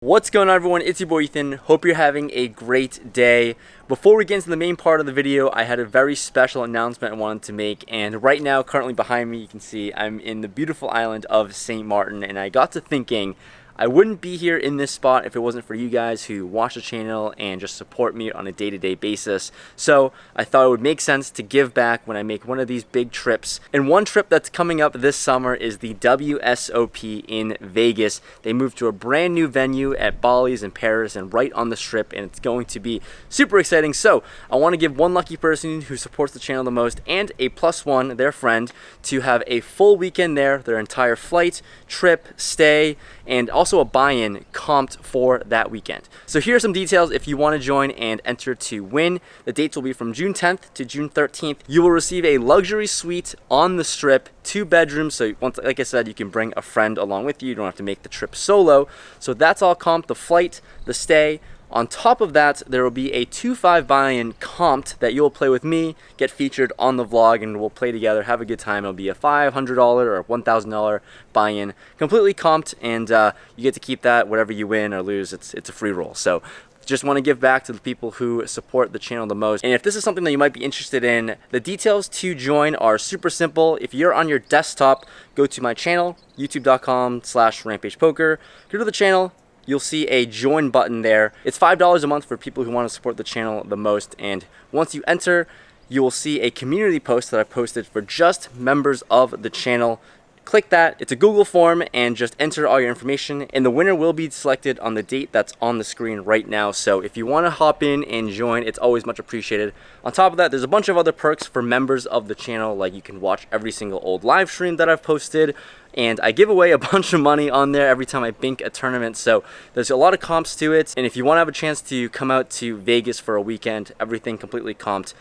What's going on, everyone? It's your boy Ethan. Hope you're having a great day. Before we get into the main part of the video, I had a very special announcement I wanted to make, and right now, currently behind me, you can see I'm in the beautiful island of St. Martin, and I got to thinking I wouldn't be here in this spot if it wasn't for you guys who watch the channel and just support me on a day-to-day basis. So I thought it would make sense to give back when I make one of these big trips. And one trip that's coming up this summer is the WSOP in Vegas. They moved to a brand new venue at Buddiez in Paris and right on the strip, and it's going to be super exciting. So I want to give one lucky person who supports the channel the most and a +1, their friend, to have a full weekend there, their entire flight, trip, stay, and also a buy-in comped for that weekend. So here are some details if you want to join and enter to win. The dates will be from June 10th to June 13th. You will receive a luxury suite on the strip, 2 bedrooms, so once, like I said, you can bring a friend along with you. You don't have to make the trip solo. So that's all comped, the flight, the stay. On top of that, there will be a 2-5 buy-in comped that you'll play with me, get featured on the vlog, and we'll play together, have a good time. It'll be a $500 or $1,000 buy-in, completely comped, and you get to keep that. Whatever you win or lose, it's a free roll. So just want to give back to the people who support the channel the most. And if this is something that you might be interested in, the details to join are super simple. If you're on your desktop, go to my channel, youtube.com/rampagepoker. Go to the channel. You'll see a join button there. It's $5 a month for people who want to support the channel the most. And once you enter, you will see a community post that I posted for just members of the channel. Click that. It's a Google form, and just enter all your information, and the winner will be selected on the date that's on the screen right now. So if you want to hop in and join, it's always much appreciated. On top of that, there's a bunch of other perks for members of the channel, like you can watch every single old live stream that I've posted, and I give away a bunch of money on there every time I bink a tournament. So there's a lot of comps to it, and if you want to have a chance to come out to Vegas for a weekend, everything completely comped,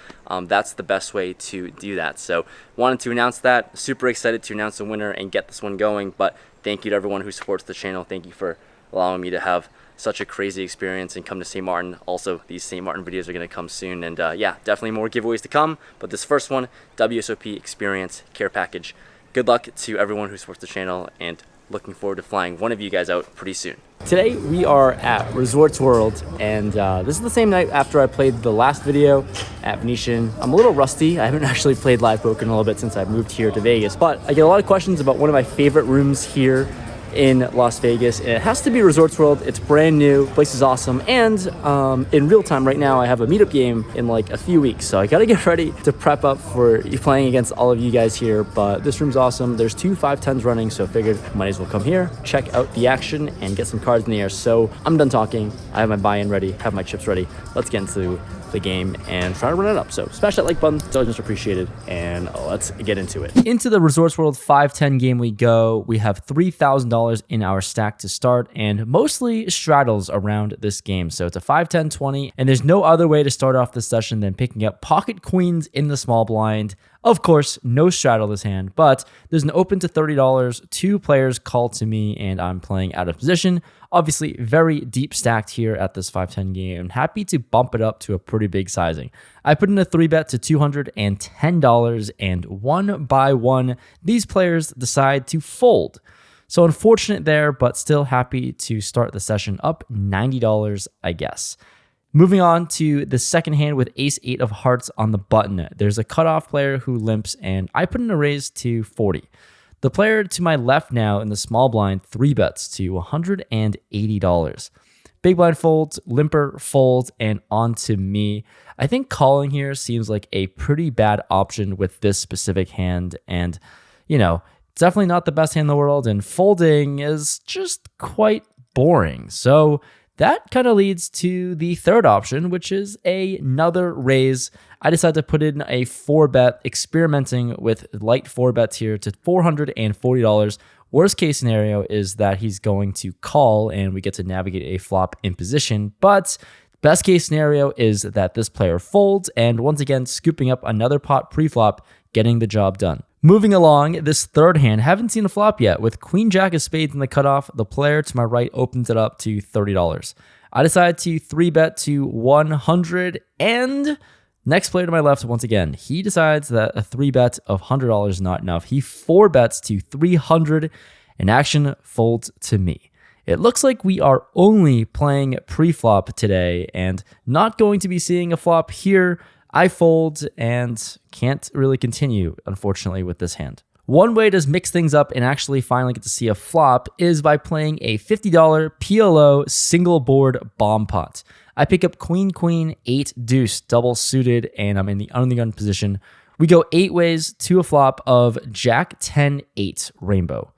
that's the best way to do that. So wanted to announce that. Super excited to announce the winner and get this one going. But thank you to everyone who supports the channel. Thank you for allowing me to have such a crazy experience and come to St. Martin. Also, these St. Martin videos are going to come soon, and yeah, definitely more giveaways to come. But this first one, WSOP Experience Care Package. Good luck to everyone who supports the channel, and looking forward to flying one of you guys out pretty soon. Today we are at Resorts World, and this is the same night after I played the last video at Venetian. I'm a little rusty. I haven't actually played live poker in a little bit since I moved here to Vegas, but I get a lot of questions about one of my favorite rooms here in Las Vegas, and it has to be Resorts World. It's brand new, place is awesome, and in real time right now I have a meetup game in like a few weeks, so I gotta get ready to prep up for playing against all of you guys here. But this room's awesome. There's 2 5-10s running, so I figured might as well come here, check out the action, and get some cards in the air. So I'm done talking. I have my buy-in ready, have my chips ready. Let's get into the game and try to run it up. So smash that like button, it's always much appreciated, and let's get into it. Into the Resorts World 5-10 game we go. We have $3,000 in our stack to start, and mostly straddles around this game. So it's a 5-10-20, and there's no other way to start off this session than picking up pocket queens in the small blind. Of course, no straddle this hand, but there's an open to $30. 2 players call to me, and I'm playing out of position. Obviously, very deep stacked here at this 5-10 game. I'm happy to bump it up to a pretty big sizing. I put in a 3-bet to $210, and 1 by 1, these players decide to fold. So unfortunate there, but still happy to start the session up $90, I guess. Moving on to the second hand with ace-8 of hearts on the button. There's a cutoff player who limps, and I put in a raise to 40. The player to my left now in the small blind 3-bets to $180. Big blind folds, limper folds, and on to me. I think calling here seems like a pretty bad option with this specific hand, and you know, it's definitely not the best hand in the world, and folding is just quite boring. So that kind of leads to the third option, which is another raise. I decided to put in a 4-bet, experimenting with light 4-bets here to $440. Worst case scenario is that he's going to call and we get to navigate a flop in position. But best case scenario is that this player folds, and once again, scooping up another pot pre-flop, getting the job done. Moving along, this third hand, haven't seen a flop yet. With Queen Jack of Spades in the cutoff, the player to my right opens it up to $30. I decide to 3-bet to 100, and next player to my left, once again, he decides that a 3-bet of $100 is not enough. He 4-bets to 300, and action folds to me. It looks like we are only playing pre-flop today and not going to be seeing a flop here. I fold and can't really continue, unfortunately, with this hand. One way to mix things up and actually finally get to see a flop is by playing a $50 PLO single board bomb pot. I pick up queen, queen, 8, deuce, double suited, and I'm in the under the gun position. We go 8 ways to a flop of jack 10, 8 rainbow.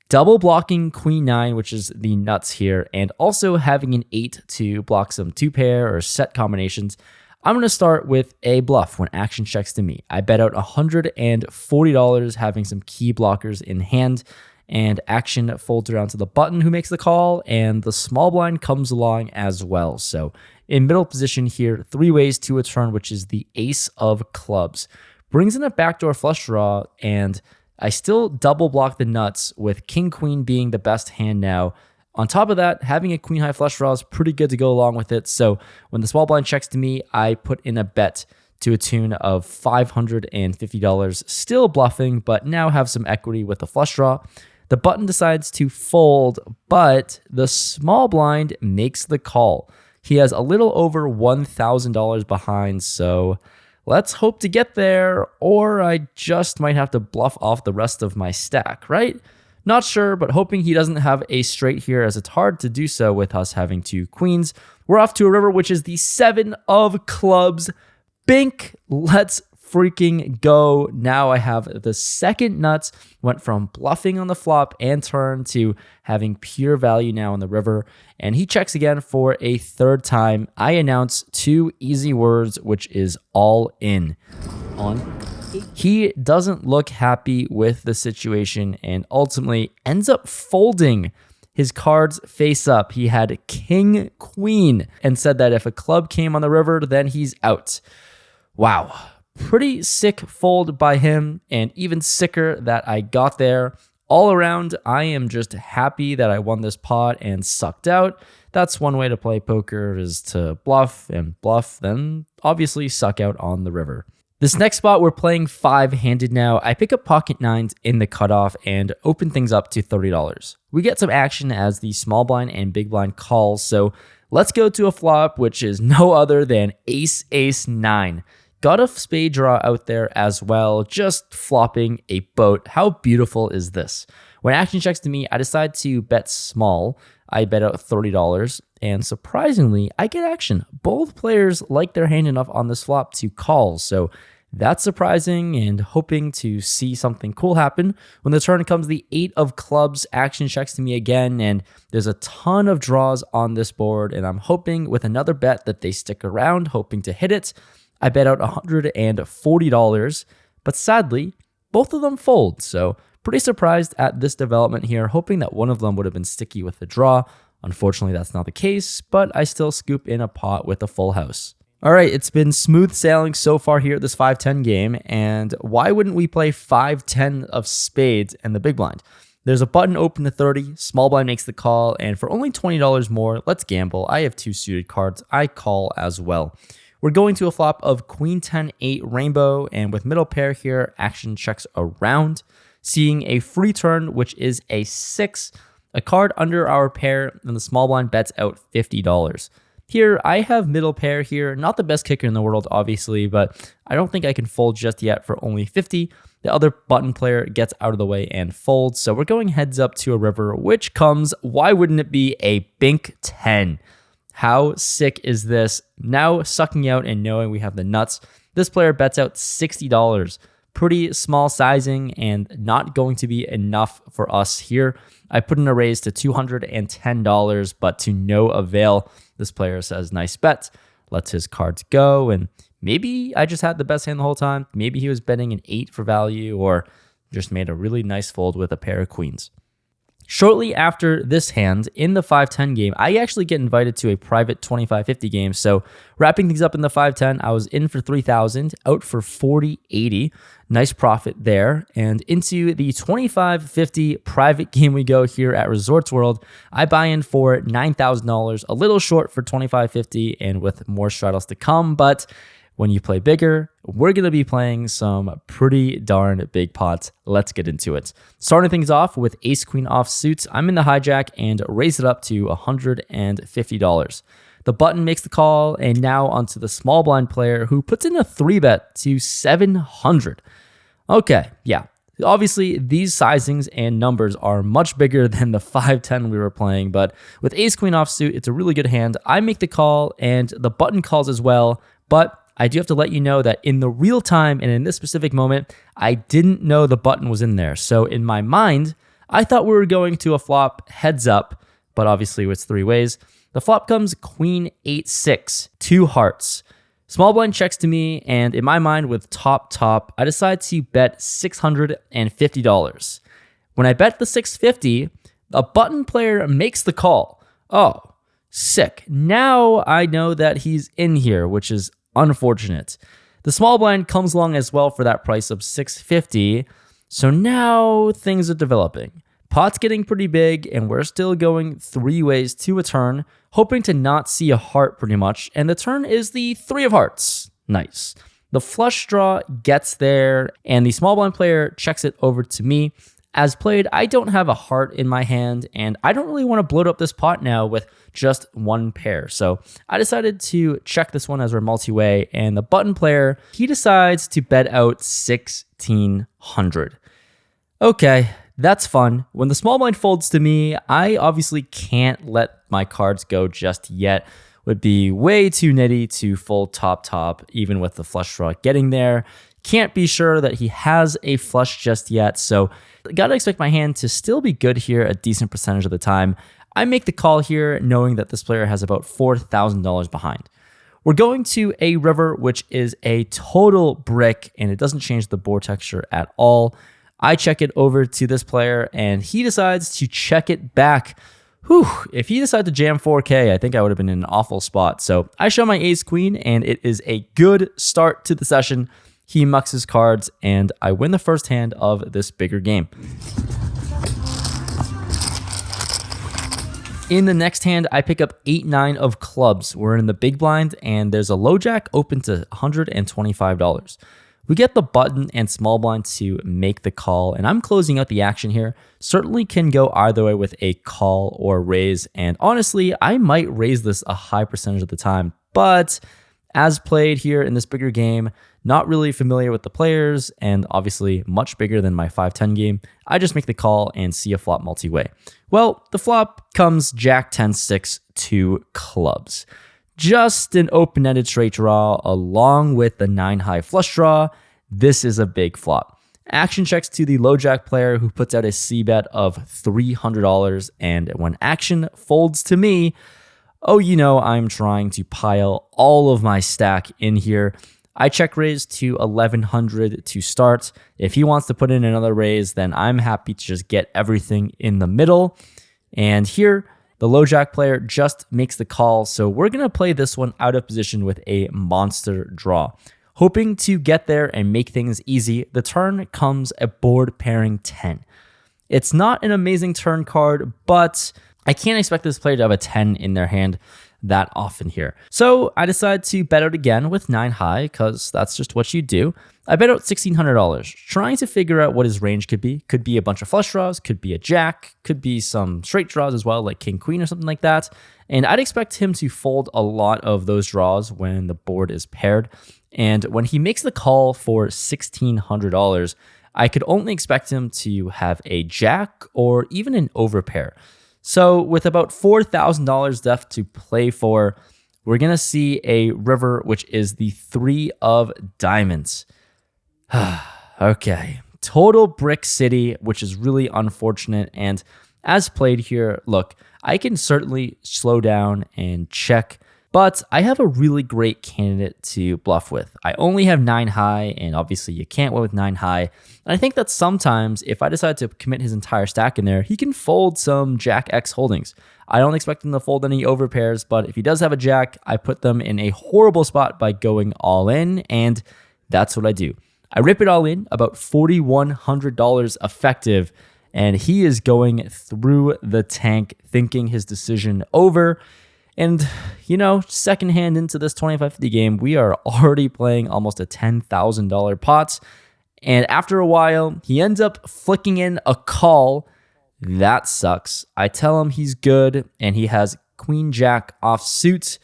Double blocking queen 9, which is the nuts here, and also having an 8 to block some 2-pair or set combinations. I'm going to start with a bluff when action checks to me. I bet out $140 having some key blockers in hand, and action folds around to the button who makes the call, and the small blind comes along as well. So in middle position here, 3 ways to a turn, which is the ace of clubs. Brings in a backdoor flush draw, and I still double block the nuts with king queen being the best hand now. On top of that, having a queen high flush draw is pretty good to go along with it. So when the small blind checks to me, I put in a bet to a tune of $550, still bluffing, but now have some equity with the flush draw. The button decides to fold, but the small blind makes the call. He has a little over $1,000 behind, so let's hope to get there, or I just might have to bluff off the rest of my stack, right? Not sure, but hoping he doesn't have a straight here, as it's hard to do so with us having 2 queens. We're off to a river, which is the 7 of clubs. Bink, let's freaking go. Now I have the second nuts, went from bluffing on the flop and turn to having pure value now in the river. And he checks again for a third time. I announce 2 easy words, which is all in on. He doesn't look happy with the situation and ultimately ends up folding his cards face up. He had king, queen, and said that if a club came on the river, then he's out. Wow. Pretty sick fold by him, and even sicker that I got there. All around, I am just happy that I won this pot and sucked out. That's one way to play poker, is to bluff and bluff, then obviously suck out on the river. This next spot, we're playing 5-handed now. I pick up pocket 9s in the cutoff and open things up to $30. We get some action as the small blind and big blind calls, so let's go to a flop, which is no other than ace, ace, 9. Got a spade draw out there as well, just flopping a boat. How beautiful is this? When action checks to me, I decide to bet small. I bet out $30, and surprisingly, I get action. Both players like their hand enough on this flop to call, so that's surprising and hoping to see something cool happen. When the turn comes, the 8 of clubs, action checks to me again, and there's a ton of draws on this board, and I'm hoping with another bet that they stick around, hoping to hit it. I bet out $140, but sadly, both of them fold, so pretty surprised at this development here, hoping that one of them would have been sticky with the draw. Unfortunately, that's not the case, but I still scoop in a pot with a full house. All right, it's been smooth sailing so far here at this 5-10 game, and why wouldn't we play 5-10 of spades and the big blind? There's a button open to 30, small blind makes the call, and for only $20 more, let's gamble. I have 2 suited cards, I call as well. We're going to a flop of queen 10, 8 rainbow, and with middle pair here, action checks around, seeing a free turn, which is a 6, a card under our pair, and the small blind bets out $50. Here, I have middle pair here, not the best kicker in the world, obviously, but I don't think I can fold just yet for only 50. The other button player gets out of the way and folds, so we're going heads up to a river, which comes, why wouldn't it be a Bink 10? How sick is this? Now sucking out and knowing we have the nuts, this player bets out $60. Pretty small sizing and not going to be enough for us here. I put in a raise to $210, but to no avail. This player says, nice bet, lets his cards go, and maybe I just had the best hand the whole time. Maybe he was betting an 8 for value, or just made a really nice fold with a pair of queens. Shortly after this hand, in the 5-10 game, I actually get invited to a private 25-50 game. So wrapping things up in the 5-10, I was in for 3,000, out for 40.80. Nice profit there. And into the 25-50 private game we go here at Resorts World. I buy in for $9,000, a little short for 25-50, and with more straddles to come, but when you play bigger, we're going to be playing some pretty darn big pots. Let's get into it. Starting things off with ace queen offsuit, I'm in the hijack and raise it up to $150. The button makes the call, and now onto the small blind player who puts in a 3-bet to 700. Okay, yeah. Obviously, these sizings and numbers are much bigger than the 5-10 we were playing, but with ace-queen offsuit, it's a really good hand. I make the call, and the button calls as well, but I do have to let you know that in the real time and in this specific moment, I didn't know the button was in there. So in my mind, I thought we were going to a flop heads up, but obviously it's 3 ways. The flop comes queen 8-6, 2 hearts. Small blind checks to me, and in my mind with top, I decide to bet $650. When I bet the $650, a button player makes the call. Oh, sick. Now I know that he's in here, which is unfortunate. The small blind comes along as well for that price of $650, so now things are developing. Pot's getting pretty big, and we're still going 3 ways to a turn, hoping to not see a heart pretty much, and the turn is the 3 of hearts. Nice. The flush draw gets there, and the small blind player checks it over to me. As played, I don't have a heart in my hand, and I don't really want to bloat up this pot now with just 1 pair. So I decided to check this one as our multi-way, and the button player, he decides to bet out 1,600. Okay. That's fun. When the small blind folds to me, I obviously can't let my cards go just yet. Would be way too nitty to fold top, even with the flush draw getting there. Can't be sure that he has a flush just yet, so gotta expect my hand to still be good here a decent percentage of the time. I make the call here knowing that this player has about $4,000 behind. We're going to a river, which is a total brick, and it doesn't change the board texture at all. I check it over to this player, and he decides to check it back. Whew, if he decided to jam 4K, I think I would have been in an awful spot. So I show my ace-queen, and it is a good start to the session. He mucks his cards, and I win the first hand of this bigger game. In the next hand, I pick up 8-9 of clubs. We're in the big blind, and there's a low jack open to $125. We get the button and small blind to make the call, and I'm closing out the action here. Certainly can go either way with a call or raise, and honestly, I might raise this a high percentage of the time, but as played here in this bigger game, not really familiar with the players, and obviously much bigger than my 5-10 game, I just make the call and see a flop multi-way. Well, the flop comes jack 10-6, 2 clubs. Just an open-ended straight draw along with the 9-high flush draw. This is a big flop. Action checks to the low jack player who puts out a C-bet of $300, and when action folds to me, oh, you know I'm trying to pile all of my stack in here. I check raise to 1,100 to start. If he wants to put in another raise, then I'm happy to just get everything in the middle. And here, the low jack player just makes the call, so we're going to play this one out of position with a monster draw. Hoping to get there and make things easy, the turn comes a board pairing 10. It's not an amazing turn card, but I can't expect this player to have a 10 in their hand that often here. So I decide to bet out again with 9 high, because that's just what you do. I bet out $1,600, trying to figure out what his range could be. Could be a bunch of flush draws, could be a jack, could be some straight draws as well, like king, queen or something like that. And I'd expect him to fold a lot of those draws when the board is paired. And when he makes the call for $1,600, I could only expect him to have a jack or even an overpair. So with about $4,000 left to play for, we're going to see a river, which is the 3 of diamonds. Okay, total brick city, which is really unfortunate. And as played here, look, I can certainly slow down and check, but I have a really great candidate to bluff with. I only have 9 high, and obviously you can't win with 9 high. And I think that sometimes if I decide to commit his entire stack in there, he can fold some Jack X holdings. I don't expect him to fold any overpairs, but if he does have a Jack, I put them in a horrible spot by going all in, and that's what I do. I rip it all in, about $4,100 effective, and he is going through the tank, thinking his decision over. And, second hand into this 25-50 game, we are already playing almost a $10,000 pot. And after a while, he ends up flicking in a call. That sucks. I tell him he's good, and he has Queen Jack offsuit.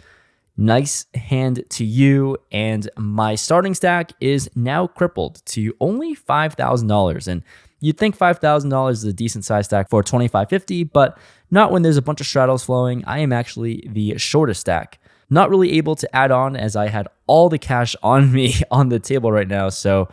Nice hand to you, and my starting stack is now crippled to only $5,000. And you'd think $5,000 is a decent size stack for 25-50, but not when there's a bunch of straddles flowing. I am actually the shortest stack. Not really able to add on as I had all the cash on me on the table right now, so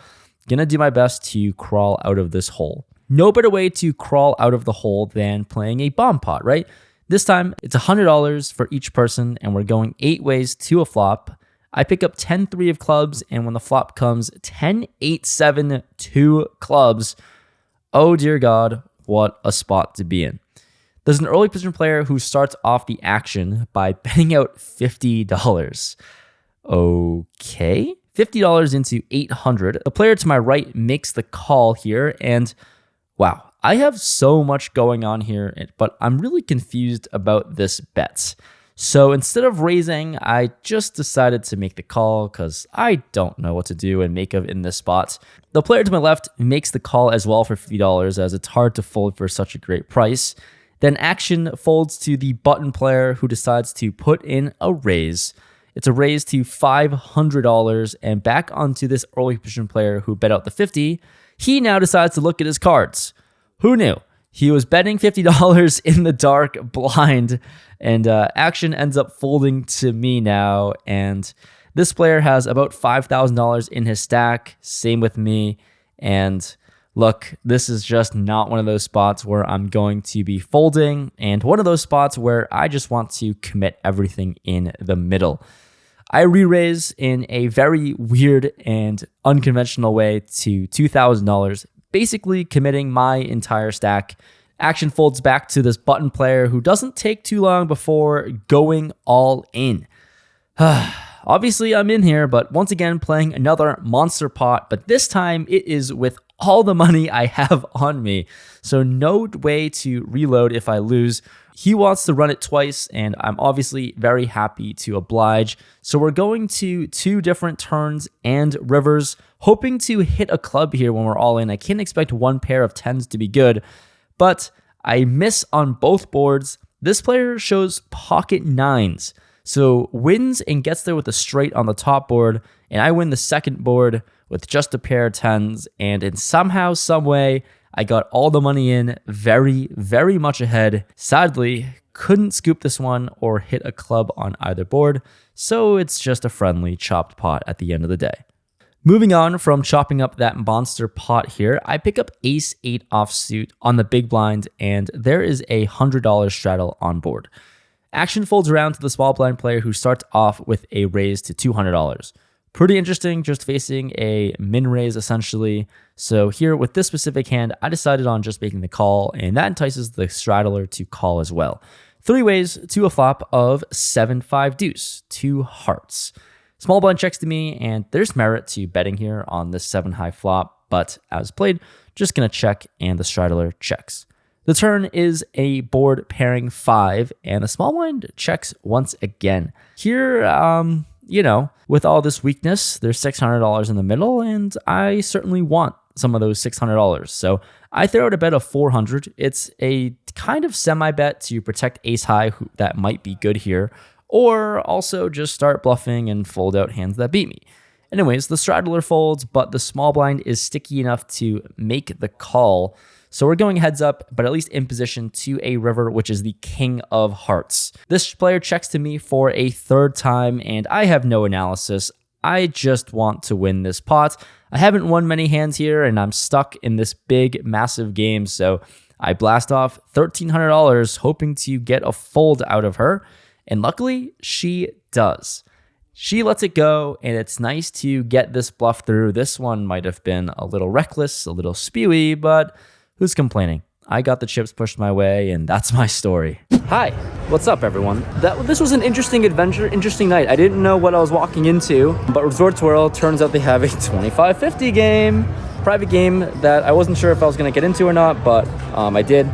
gonna do my best to crawl out of this hole. No better way to crawl out of the hole than playing a bomb pot, right? This time, it's $100 for each person, and we're going 8 ways to a flop. I pick up 10-3 of clubs, and when the flop comes 10-8-7 2 clubs, oh dear God, what a spot to be in. There's an early position player who starts off the action by betting out $50. Okay, $50 into $800. The player to my right makes the call here, and wow, I have so much going on here, but I'm really confused about this bet. So instead of raising, I just decided to make the call because I don't know what to do and make of in this spot. The player to my left makes the call as well for $50, as it's hard to fold for such a great price. Then action folds to the button player, who decides to put in a raise. It's a raise to $500, and back onto this early position player who bet out the 50. He now decides to look at his cards. Who knew? He was betting $50 in the dark blind, and action ends up folding to me now. And this player has about $5,000 in his stack. Same with me. And look, this is just not one of those spots where I'm going to be folding, and one of those spots where I just want to commit everything in the middle. I re-raise in a very weird and unconventional way to $2,000, basically committing my entire stack. Action folds back to this button player who doesn't take too long before going all in. Obviously, I'm in here, but once again, playing another monster pot, but this time it is with all the money I have on me. So no way to reload if I lose. He wants to run it twice, and I'm obviously very happy to oblige. So we're going to 2 different turns and rivers, hoping to hit a club here when we're all in. I can't expect one pair of 10s to be good, but I miss on both boards. This player shows pocket 9s, so wins and gets there with a straight on the top board, and I win the second board with just a pair of 10s, and in somehow, some way, I got all the money in very, very much ahead. Sadly, couldn't scoop this one or hit a club on either board, so it's just a friendly chopped pot at the end of the day. Moving on from chopping up that monster pot here, I pick up ace-8 offsuit on the big blind, and there is a $100 straddle on board. Action folds around to the small blind player who starts off with a raise to $200. Pretty interesting, just facing a min raise essentially. So here with this specific hand, I decided on just making the call, and that entices the straddler to call as well. 3 ways to a flop of 7-5 deuce, 2 hearts. Small blind checks to me, and there's merit to betting here on this 7 high flop, but as played, just gonna check, and the straddler checks. The turn is a board pairing 5, and the small blind checks once again. Here, with all this weakness, there's $600 in the middle, and I certainly want some of those $600. So I throw out a bet of $400. It's a kind of semi-bet to protect ace high that might be good here, or also just start bluffing and fold out hands that beat me. Anyways, the straddler folds, but the small blind is sticky enough to make the call. So we're going heads up, but at least in position to a river, which is the king of hearts. This player checks to me for a 3rd time, and I have no analysis. I just want to win this pot. I haven't won many hands here, and I'm stuck in this big, massive game, so I blast off $1,300, hoping to get a fold out of her, and luckily, she does. She lets it go, and it's nice to get this bluff through. This one might have been a little reckless, a little spewy, but who's complaining? I got the chips pushed my way, and that's my story. Hi, what's up, everyone? This was an interesting adventure, interesting night. I didn't know what I was walking into, but Resorts World turns out they have a 25-50 game. private game that I wasn't sure if I was going to get into or not, but I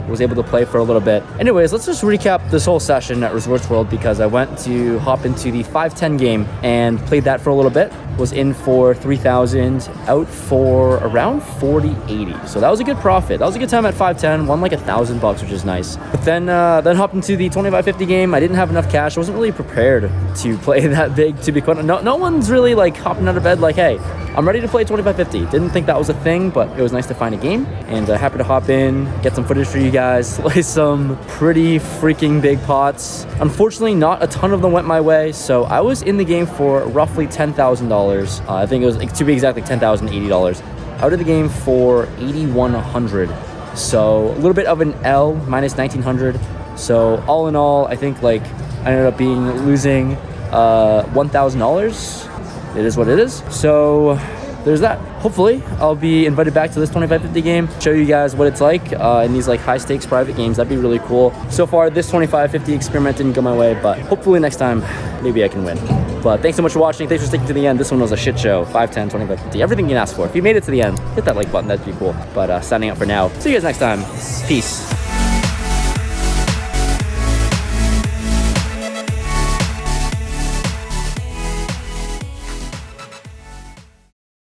was able to play for a little bit. Anyways, let's just recap this whole session at Resorts World, because I went to hop into the 5-10 game and played that for a little bit. Was in for 3,000, out for around 40.80. So that was a good profit. That was a good time at 5-10, won like $1,000, which is nice. But then hopped into the 25-50 game. I didn't have enough cash. I wasn't really prepared to play that big, to be quite. No one's really like hopping out of bed like, hey, I'm ready to play 25-50. Didn't think that was a thing, but it was nice to find a game, and happy to hop in, get some footage for you guys, play some pretty freaking big pots. Unfortunately, not a ton of them went my way, so I was in the game for roughly $10,000. I think it was, to be exactly, $10,080. Out of the game for 8,100. So a little bit of an L, minus 1,900. So all in all, I think like I ended up losing $1,000. It is what it is. So there's that. Hopefully I'll be invited back to this 25-50 game, show you guys what it's like in these like high stakes private games. That'd be really cool. So far this 25-50 experiment didn't go my way, but hopefully next time maybe I can win. But thanks so much for watching. Thanks for sticking to the end. This one was a shit show. 5-10, 25-50, everything you can ask for. If you made it to the end, hit that like button, that'd be cool. But signing out for now. See you guys next time. Peace.